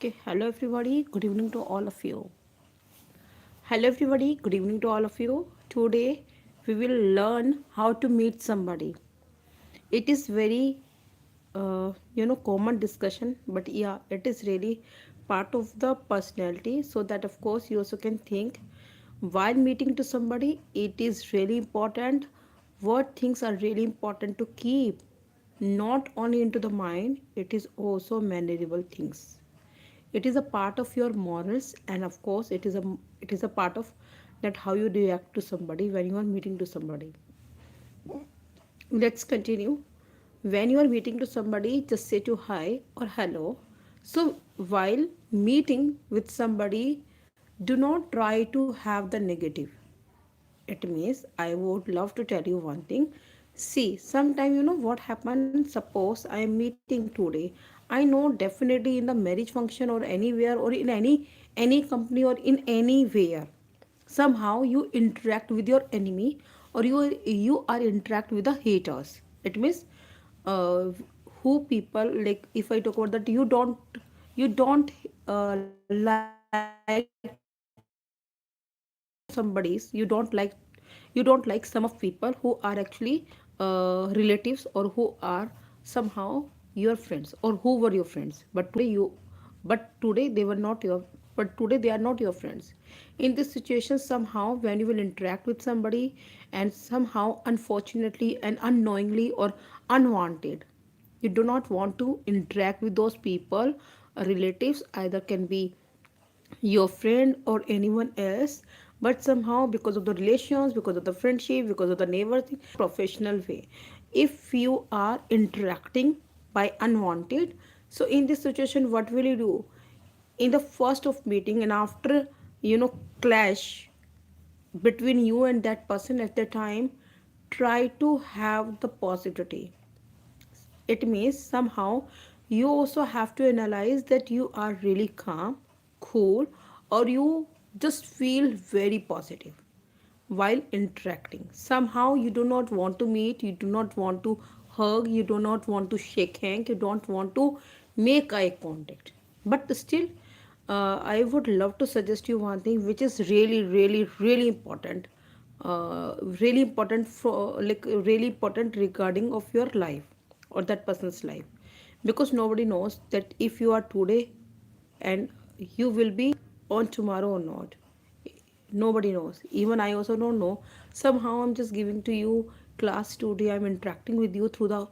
Okay, hello everybody. Good evening to all of you. Hello everybody. Good evening to all of you. Today we will learn how to meet somebody. It is very common discussion, but yeah, it is really part of the personality. So that of course you also can think while meeting to somebody, it is really important. What things are really important to keep, not only into the mind. It is also manageable things. It is a part of your morals, and of course it is a part of that how you react to somebody when you are meeting to somebody. Let's continue. When you are meeting to somebody, just say to hi or hello. So while meeting with somebody, do not try to have the negative. It means I would love to tell you one thing. See, sometime you know what happens. Suppose I am meeting today. I know definitely in the marriage function or anywhere or in any company or in anywhere, somehow you interact with your enemy, or you are interact with the haters. It means uh, who people, like if I talk about that, you don't like somebody's, you don't like some of people who are actually relatives, or who are somehow your friends, or who were your friends, but today they were not your, but today they are not your friends. In this situation, somehow when you will interact with somebody, and somehow unfortunately and unknowingly or unwanted, you do not want to interact with those people, relatives either can be your friend or anyone else, but somehow because of the relations, because of the friendship, because of the neighbor thing, professional way, if you are interacting by unwanted, so in this situation what will you do? In the first of meeting, and after clash between you and that person at the time, try to have the positivity. It means somehow you also have to analyze that you are really calm, cool, or you just feel very positive while interacting. Somehow you do not want to meet, you do not want to hug, you do not want to shake hands, you don't want to make eye contact. But still, I would love to suggest you one thing which is really, really, really important. Really important for, like, really important regarding of your life or that person's life, because nobody knows that if you are today and you will be on tomorrow or not. Nobody knows, even I also don't know. Somehow I'm just giving to you class today, I'm interacting with you through the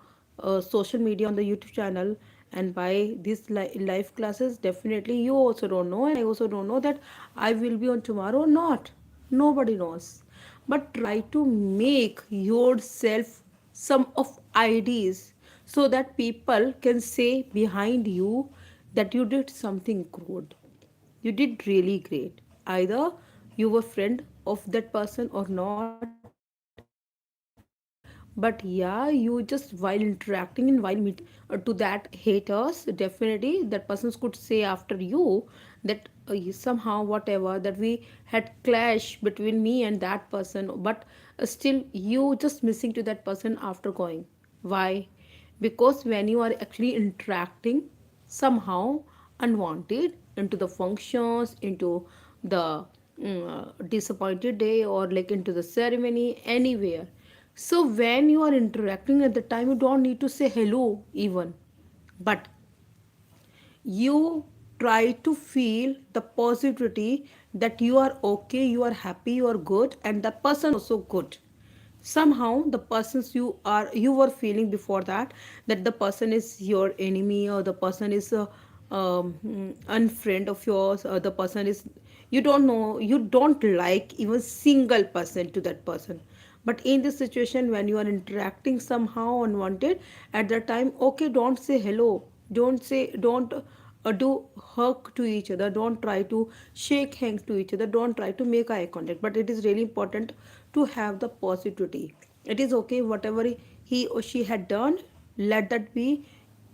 social media on the YouTube channel, and by these live classes, definitely you also don't know, and I also don't know that I will be on tomorrow or not. Nobody knows. But try to make yourself some of ideas, so that people can say behind you that you did something good, you did really great. Either you were friend of that person or not, but yeah, you just while interacting and while meeting to that haters, definitely that persons could say after you that somehow whatever that we had clash between me and that person, but still you just missing to that person after going. Why? Because when you are actually interacting somehow unwanted into the functions, into the disappointed day, or like into the ceremony anywhere, so when you are interacting at the time, you don't need to say hello even, but you try to feel the positivity that you are okay, you are happy, you are good, and the person also good. Somehow the persons you were feeling before that the person is your enemy, or the person is a unfriend of yours, or the person is, you don't know, you don't like even single person to that person. But in this situation, when you are interacting somehow unwanted at that time, okay, don't say hello, don't do hug to each other, don't try to shake hands to each other, don't try to make eye contact. But it is really important to have the positivity. It is okay whatever he or she had done, let that be.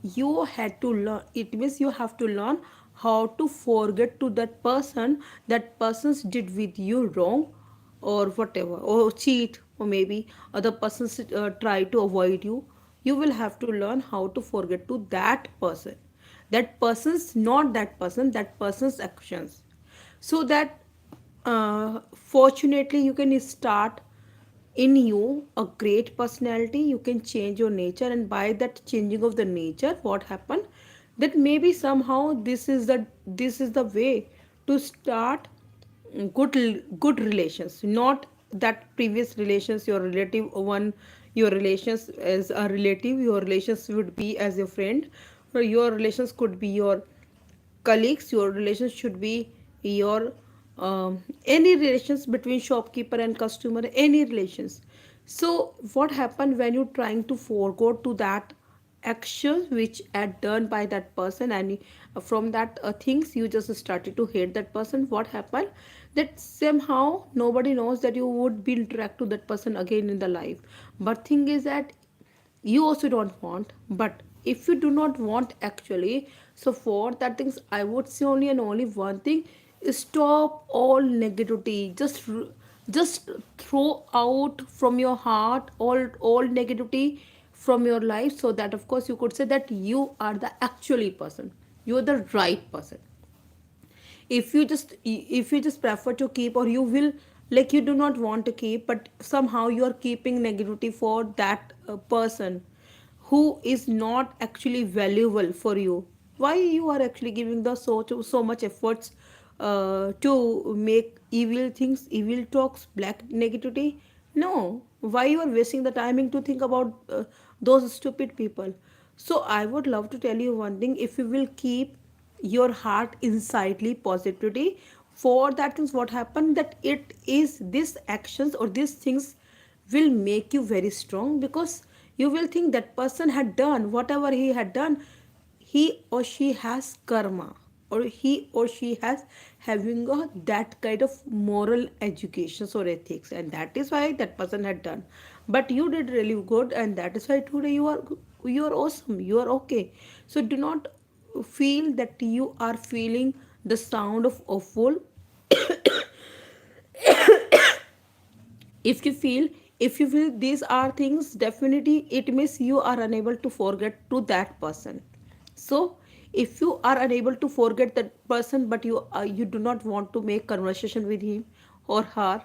You had to learn, it means you have to learn how to forget to that person, that persons did with you wrong, or whatever, or cheat, or maybe other persons try to avoid you. You will have to learn how to forget to that person. that person's, not that person, that person's actions. So that fortunately you can start in you a great personality. You can change your nature, and by that changing of the nature, what happened, that maybe somehow this is the way to start good relations, not that previous relations, your relative one, your relations as a relative, your relations would be as your friend, or your relations could be your colleagues, your relations should be your any relations between shopkeeper and customer, any relations. So what happened when you trying to forego to that actions which are done by that person, and from that things you just started to hate that person, what happened, that somehow nobody knows that you would be interact to that person again in the life. But thing is that you also don't want. But if you do not want actually, so for that things I would say only and only one thing, stop all negativity. Just throw out from your heart all negativity from your life, so that of course you could say that you are the actually person, you are the right person. If you just prefer to keep, or you will, like, you do not want to keep, but somehow you are keeping negativity for that person who is not actually valuable for you. Why you are actually giving the so much efforts to make evil things, evil talks, black negativity? No. Why you are wasting the timing to think about those stupid people? So I would love to tell you one thing: if you will keep your heart insidely positivity, for that things what happen, that it is this actions or these things will make you very strong, because you will think that person had done whatever he had done, he or she has karma, or he or she has having a that kind of moral education or ethics, and that is why that person had done. But you did really good, and that is why today you are awesome, you are okay. So do not feel that you are feeling the sound of awful. If you feel these are things, definitely it means you are unable to forget to that person. So if you are unable to forget that person, but you do not want to make conversation with him or her,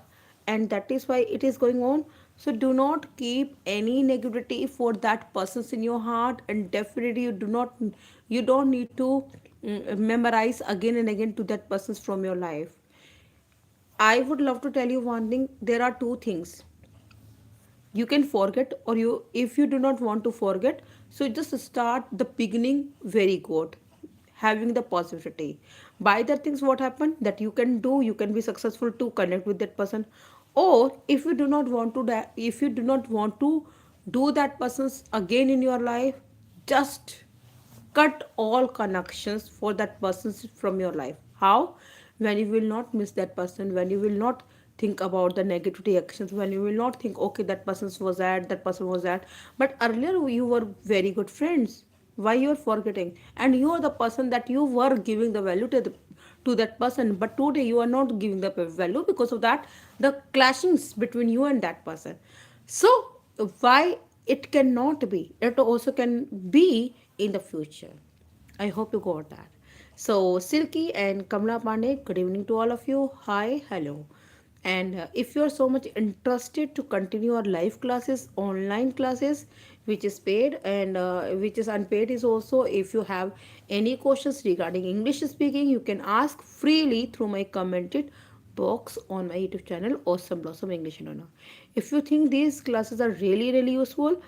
and that is why it is going on. So do not keep any negativity for that persons in your heart, and definitely you don't need to memorize again and again to that persons from your life. I would love to tell you one thing: there are two things you can forget, or you, if you do not want to forget, so just start the beginning very good, having the positivity. By that things what happen, that you can do, you can be successful to connect with that person. Or if you do not want to if you do not want to do that person's again in your life, just cut all connections for that person from your life. How? When you will not miss that person, when you will not think about the negativity actions, when you will not think, okay, that person was that person was that, but earlier you were very good friends. Why you are forgetting? And you are the person that you were giving the value to that person, but today you are not giving the value, because of that the clashings between you and that person. So why it cannot be, it also can be in the future. I hope you got that. So Silky and Kamla Pandey, good evening to all of you. Hi, hello. And if you are so much interested to continue our live classes, online classes, which is paid, and which is unpaid is also, if you have any questions regarding English speaking, you can ask freely through my commented box on my YouTube channel, Awesome Blossom English Learner. If you think these classes are really really useful,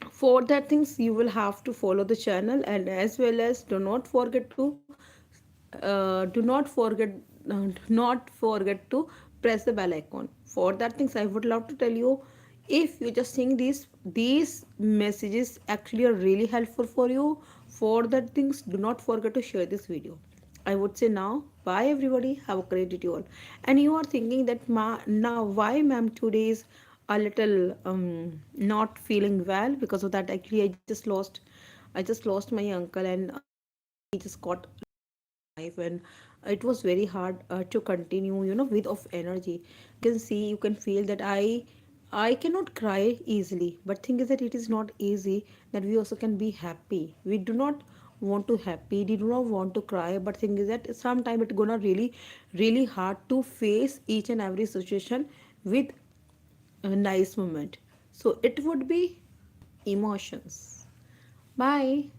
for that things you will have to follow the channel, and as well as do not forget to press the bell icon. For that things I would love to tell you, if you just think these messages actually are really helpful for you, for that things do not forget to share this video. I would say now, bye everybody, have a great day to all. And you are thinking that now why ma'am today is a little not feeling well? Because of that, actually I just lost my uncle, and he just got life, and it was very hard to continue, with of energy. You can see, you can feel that I cannot cry easily, but thing is that it is not easy that we also can be happy. We do not want to happy, they do not want to cry. But thing is that sometime it's gonna really hard to face each and every situation with a nice moment. So it would be emotions. Bye.